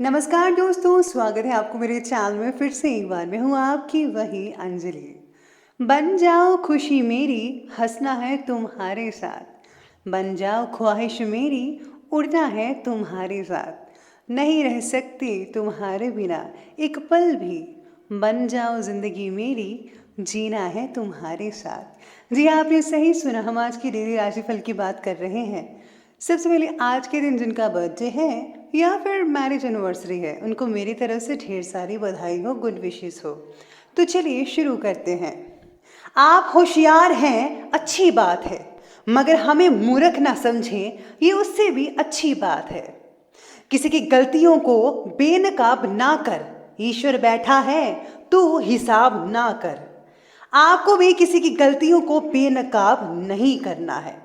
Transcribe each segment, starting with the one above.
नमस्कार दोस्तों, स्वागत है आपको मेरे चैनल में फिर से एक बार। मैं हूँ आपकी वही अंजलि। बन जाओ खुशी मेरी, हंसना है तुम्हारे साथ। बन जाओ ख्वाहिश मेरी, उड़ना है तुम्हारे साथ। नहीं रह सकती तुम्हारे बिना एक पल भी। बन जाओ जिंदगी मेरी, जीना है तुम्हारे साथ। जी आपने सही सुना, हम आज की डेली राशिफल की बात कर रहे हैं। सबसे पहले आज के दिन जिनका बर्थडे है या फिर मैरिज एनिवर्सरी है, उनको मेरी तरफ से ढेर सारी बधाई हो, गुड विशेस हो। तो चलिए शुरू करते हैं। आप होशियार हैं, अच्छी बात है, मगर हमें मूर्ख ना समझें, ये उससे भी अच्छी बात है। किसी की गलतियों को बेनकाब ना कर, ईश्वर बैठा है, तू हिसाब ना कर। आपको भी किसी की गलतियों को बेनकाब नहीं करना है,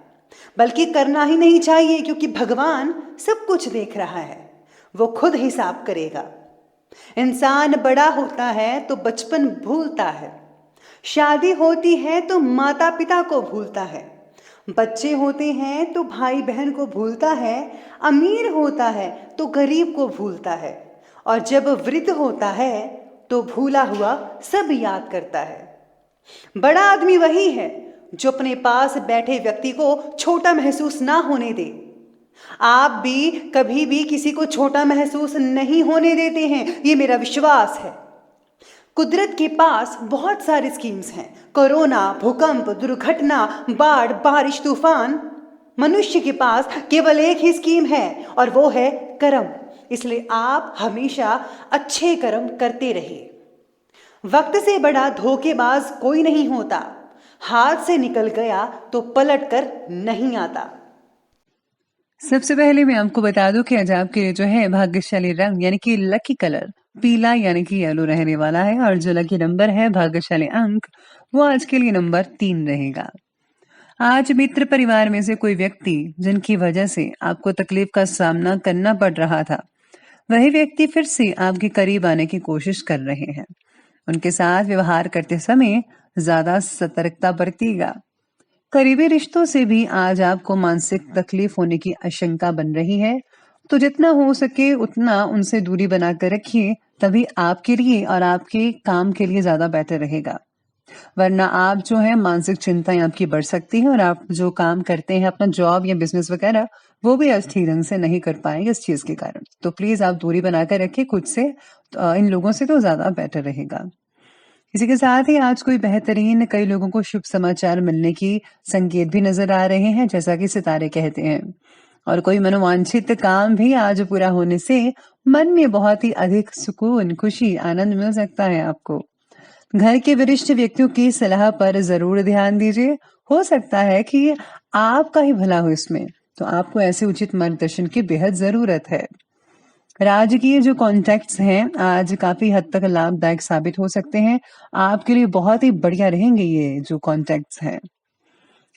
बल्कि करना ही नहीं चाहिए, क्योंकि भगवान सब कुछ देख रहा है, वो खुद हिसाब करेगा। इंसान बड़ा होता है तो बचपन भूलता है, शादी होती है तो माता पिता को भूलता है, बच्चे होते हैं तो भाई बहन को भूलता है, अमीर होता है तो गरीब को भूलता है, और जब वृद्ध होता है तो भूला हुआ सब याद करता है। बड़ा आदमी वही है जो अपने पास बैठे व्यक्ति को छोटा महसूस ना होने दे। आप भी कभी भी किसी को छोटा महसूस नहीं होने देते हैं, ये मेरा विश्वास है। कुदरत के पास बहुत सारी स्कीम्स हैं, कोरोना, भूकंप, दुर्घटना, बाढ़, बारिश, तूफान। मनुष्य के पास केवल एक ही स्कीम है, और वो है कर्म। इसलिए आप हमेशा अच्छे कर्म करते रहिए। वक्त से बड़ा धोखेबाज कोई नहीं होता, हाथ से निकल गया तो पलट कर नहीं आता। सबसे पहले मैं आपको बता दूं कि आज आपके लिए जो है भाग्यशाली रंग यानी कि लकी कलर पीला यानी कि येलो रहने वाला है, और जो लकी नंबर है, भाग्यशाली अंक, वो आज के लिए नंबर 3 रहेगा। आज मित्र परिवार में से कोई व्यक्ति जिनकी वजह से आपको तकलीफ का सामना करना पड़ रहा था, वही व्यक्ति फिर से आपके करीब आने की कोशिश कर रहे हैं। उनके साथ व्यवहार करते समय ज्यादा सतर्कता बरतिएगा। करीबी रिश्तों से भी आज आपको मानसिक तकलीफ होने की आशंका बन रही है, तो जितना हो सके उतना उनसे दूरी बनाकर रखिए, तभी आपके लिए और आपके काम के लिए ज्यादा बेहतर रहेगा। वरना आप जो है मानसिक चिंताएं आपकी बढ़ सकती है, और आप जो काम करते हैं अपना जॉब या बिजनेस वगैरह, वो भी अच्छी ढंग से नहीं कर पाएंगे इस चीज के कारण। तो प्लीज आप दूरी बनाकर रखिए खुद से, इन लोगों से तो ज्यादा बेटर रहेगा। इसी के साथ ही आज कोई बेहतरीन, कई लोगों को शुभ समाचार मिलने की संकेत भी नजर आ रहे हैं, जैसा कि सितारे कहते हैं। और कोई मनोवांछित काम भी आज पूरा होने से मन में बहुत ही अधिक सुकून, खुशी, आनंद मिल सकता है आपको। घर के वरिष्ठ व्यक्तियों की सलाह पर जरूर ध्यान दीजिए। हो सकता है कि आपका ही भला हो इसमें, तो आपको ऐसे उचित मार्गदर्शन की बेहद जरूरत है। राजकीय जो कॉन्टैक्ट्स हैं आज काफी हद तक लाभदायक साबित हो सकते हैं। आपके लिए बहुत ही बढ़िया रहेंगे ये जो कॉन्टैक्ट्स हैं।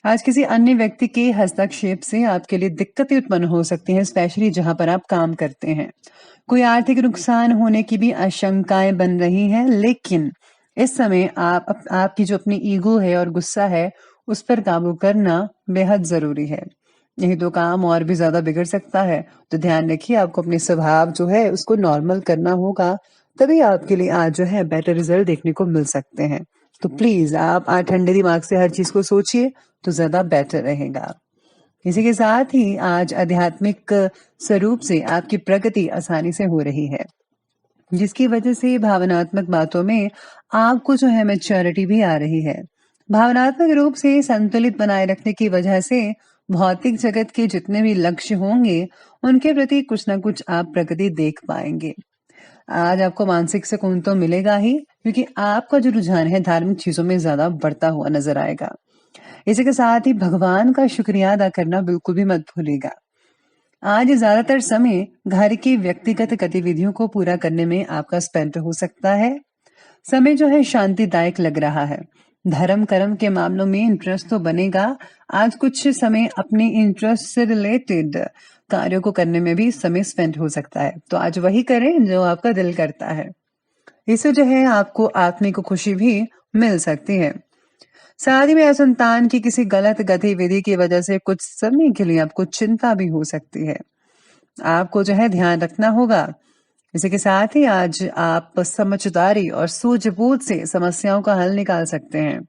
आज किसी अन्य व्यक्ति के हस्तक्षेप से आपके लिए दिक्कतें उत्पन्न हो सकती हैं, स्पेशली जहां पर आप काम करते हैं। कोई आर्थिक नुकसान होने की भी आशंकाएं बन रही हैं, लेकिन इस समय आपकी जो अपनी ईगो है और गुस्सा है, उस पर काबू करना बेहद जरूरी है। नहीं तो काम और भी ज्यादा बिगड़ सकता है। तो ध्यान रखिए, आपको अपने स्वभाव जो है उसको नॉर्मल करना होगा, तभी आपके लिए आज जो है बेटर रिजल्ट देखने को मिल सकते हैं। तो प्लीज आप आज ठंडे दिमाग से हर चीज को सोचिए, तो ज्यादा बेटर रहेगा। इसी के साथ ही आज आध्यात्मिक स्वरूप से आपकी प्रगति आसानी से हो रही है, जिसकी वजह से भावनात्मक बातों में आपको जो है मैच्योरिटी भी आ रही है। भावनात्मक रूप से संतुलित बनाए रखने की वजह से भौतिक जगत के जितने भी लक्ष्य होंगे, उनके प्रति कुछ ना कुछ आप प्रगति देख पाएंगे। आज आपको मानसिक सुकून तो मिलेगा ही, क्योंकि आपका जो रुझान है धार्मिक चीजों में ज्यादा बढ़ता हुआ नजर आएगा। इसी के साथ ही भगवान का शुक्रिया अदा करना बिल्कुल भी मत भूलिएगा। आज ज्यादातर समय घर की व्यक्तिगत गतिविधियों को पूरा करने में आपका स्पेंड हो सकता है। समय जो है शांतिदायक लग रहा है। धर्म कर्म के मामलों में इंटरेस्ट तो बनेगा। आज कुछ समय अपने इंटरेस्ट से रिलेटेड कार्यों को करने में भी समय स्पेंड हो सकता है, तो आज वही करें जो आपका दिल करता है। इससे जो है आपको आत्मिक खुशी भी मिल सकती है। साथ ही में संतान की किसी गलत गतिविधि की वजह से कुछ समय के लिए आपको चिंता भी हो सकती है। आपको जो है ध्यान रखना होगा इसी के साथ ही आज आप समझदारी और सूझबूझ से समस्याओं का हल निकाल सकते हैं।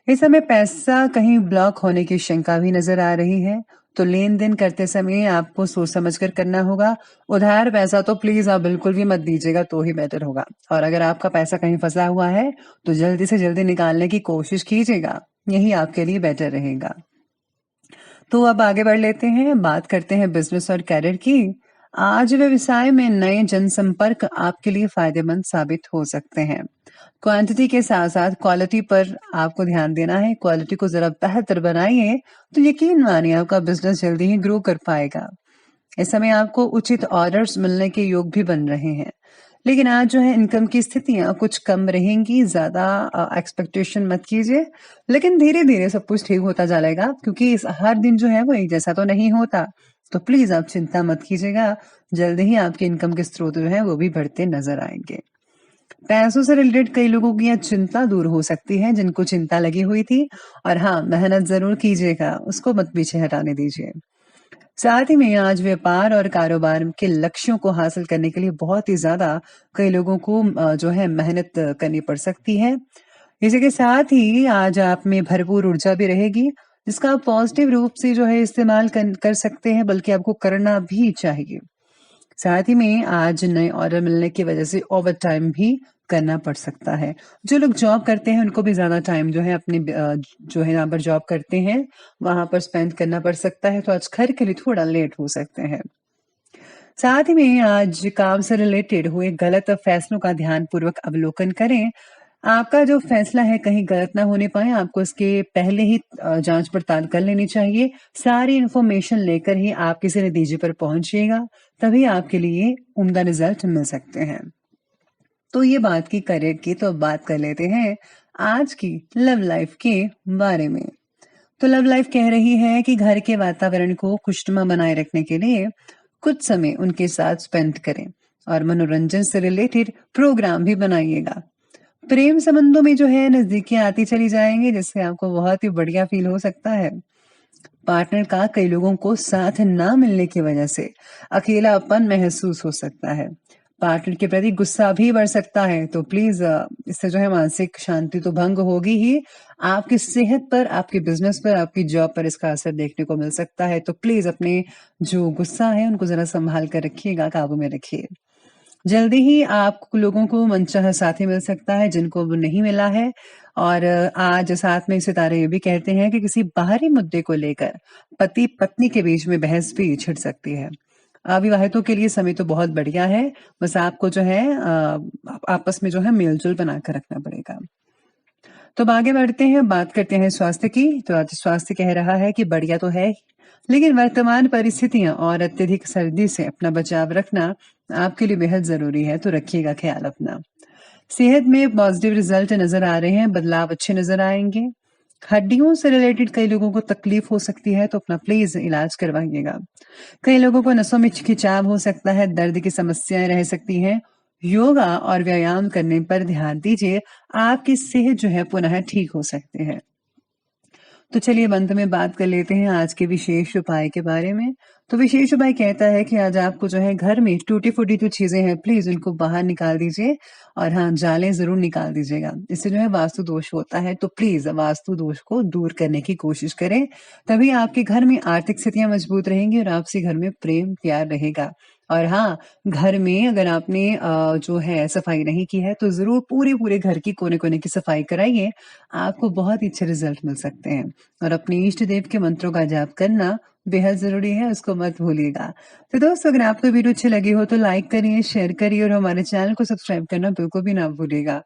इस समय पैसा कहीं ब्लॉक होने की शंका भी नजर आ रही है, तो लेन-देन करते समय आपको सोच समझ कर करना होगा। उधार पैसा तो प्लीज़ आप बिल्कुल भी मत दीजिएगा, तो ही बेटर होगा। और अगर आपका पैसा कहीं फँसा हुआ है, तो जल्दी से जल्दी निकालने की कोशिश कीजिएगा। यही आपके लिए बेटर रहेगा। तो अब आगे बढ़ लेते हैं, बात करते हैं बिज़नेस और करियर की। आज व्यवसाय में नए जनसंपर्क आपके लिए फ़ायदेमंद साबित हो सकते हैं। क्वांटिटी के साथ-साथ क्वालिटी पर आपको ध्यान देना है। क्वालिटी को ज़रा बेहतर बनाइए, तो यकीन मानिए आपका बिज़नेस जल्दी ही ग्रो कर पाएगा। इस समय आपको उचित ऑर्डर्स मिलने के योग भी बन रहे हैं। लेकिन आज जो है इनकम की स्थितियाँ कुछ कम रहेंगी, ज़्यादा एक्सपेक्टेशन मत कीजिए। लेकिन धीरे-धीरे सब कुछ ठीक होता जाएगा, क्योंकि इस हर दिन जो है वो एक जैसा तो नहीं होता। तो प्लीज़ आप चिंता मत कीजिएगा, जल्द ही आपके इनकम के स्रोत जो हैं वो भी बढ़ते नज़र आएँगे। पैसों से रिलेटेड कई लोगों की यहाँ चिंता दूर हो सकती है, जिनको चिंता लगी हुई थी। और हाँ, मेहनत ज़रूर कीजिएगा, उसको मत पीछे हटाने दीजिए। साथ ही में आज व्यापार और कारोबार के लक्ष्यों को हासिल करने के लिए बहुत ही ज़्यादा कई लोगों को जो है मेहनत करनी पड़ सकती है। इसी के साथ ही आज आप में भरपूर ऊर्जा भी रहेगी, जिसका आप पॉजिटिव रूप से जो है इस्तेमाल कर सकते हैं, बल्कि आपको करना भी चाहिए। साथ ही में आज नए ऑर्डर मिलने की वजह से ओवरटाइम भी करना पड़ सकता है। जो लोग जॉब करते हैं उनको भी ज़्यादा टाइम जो है अपने जो है यहाँ पर जॉब करते हैं, वहाँ पर स्पेंड करना पड़ सकता है, तो आज घर के लिए थोड़ा लेट हो सकते हैं। साथ ही में आज काम से रिलेटेड हुए गलत फैसलों का ध्यानपूर्वक अवलोकन करें। आपका जो फैसला है कहीं गलत ना होने पाए, आपको इसके पहले ही जांच पड़ताल कर लेनी चाहिए। सारी इन्फॉर्मेशन लेकर ही आप किसी नतीजे पर पहुंचिएगा, तभी आपके लिए उम्दा रिजल्ट मिल सकते हैं। तो ये बात की करियर की, तो अब बात कर लेते हैं आज की लव लाइफ के बारे में। तो लव लाइफ कह रही है कि घर के वातावरण को खुशनुमा बनाए रखने के लिए कुछ समय उनके साथ स्पेंड करें और मनोरंजन से रिलेटेड प्रोग्राम भी बनाइएगा। प्रेम संबंधों में जो है नजदीकियां आती चली जाएंगी, जिससे आपको बहुत ही बढ़िया फील हो सकता है। पार्टनर का कई लोगों को साथ ना मिलने की वजह से अकेलापन महसूस हो सकता है। पार्टनर के प्रति गुस्सा भी बढ़ सकता है, तो प्लीज इससे जो है मानसिक शांति तो भंग होगी ही, आपकी सेहत पर, आपके बिजनेस पर, आपकी जॉब पर इसका असर देखने को मिल सकता है। तो प्लीज अपने जो गुस्सा है उनको जरा संभाल कर रखिएगा, काबू में रखिए। जल्दी ही आप लोगों को मनचाहा साथी मिल सकता है जिनको वो नहीं मिला है। और आज साथ में सितारे ये भी कहते हैं कि किसी बाहरी मुद्दे को लेकर पति पत्नी के बीच में बहस भी छिड़ सकती है। अविवाहितों के लिए समय तो बहुत बढ़िया है, बस आपको जो है आपस में जो है मेलजोल बनाकर रखना पड़ेगा। तो अब आगे बढ़ते हैं, बात करते हैं स्वास्थ्य की। तो आज स्वास्थ्य कह रहा है कि बढ़िया तो है ही, लेकिन वर्तमान परिस्थितियां और अत्यधिक सर्दी से अपना बचाव रखना आपके लिए बेहद जरूरी है, तो रखिएगा ख्याल अपना। सेहत में पॉजिटिव रिजल्ट नजर आ रहे हैं, बदलाव अच्छे नजर आएंगे। हड्डियों से रिलेटेड कई लोगों को तकलीफ हो सकती है, तो अपना प्लीज इलाज करवाइएगा। कई लोगों को नसों में खिंचाव हो सकता है, दर्द की समस्याएं रह सकती हैं। योगा और व्यायाम करने पर ध्यान दीजिए, आपकी सेहत जो है पुनः ठीक हो सकती है। तो चलिए अब अंत में बात कर लेते हैं आज के विशेष उपाय के बारे में। तो विशेष उपाय कहता है कि आज आपको जो है घर में टूटी-फूटी जो चीज़ें हैं प्लीज़ उनको बाहर निकाल दीजिए, और हाँ, जालें ज़रूर निकाल दीजिएगा। इससे जो है वास्तु दोष होता है, तो प्लीज़ वास्तु दोष को दूर करने की कोशिश करें। तभी आपके घर में आर्थिक स्थितियाँ मजबूत रहेंगी और आपसी घर में प्रेम प्यार रहेगा। और हाँ, घर में अगर आपने जो है सफाई नहीं की है, तो ज़रूर पूरे-पूरे घर की कोने-कोने की सफाई कराइए, आपको बहुत ही अच्छे रिज़ल्ट मिल सकते हैं। और अपने इष्ट देव के मंत्रों का जाप करना बेहद ज़रूरी है, उसको मत भूलिएगा। तो दोस्तों, अगर आपको वीडियो अच्छी लगी हो तो लाइक करिए, शेयर करिए और हमारे चैनल को सब्सक्राइब करना बिल्कुल भी ना भूलिएगा।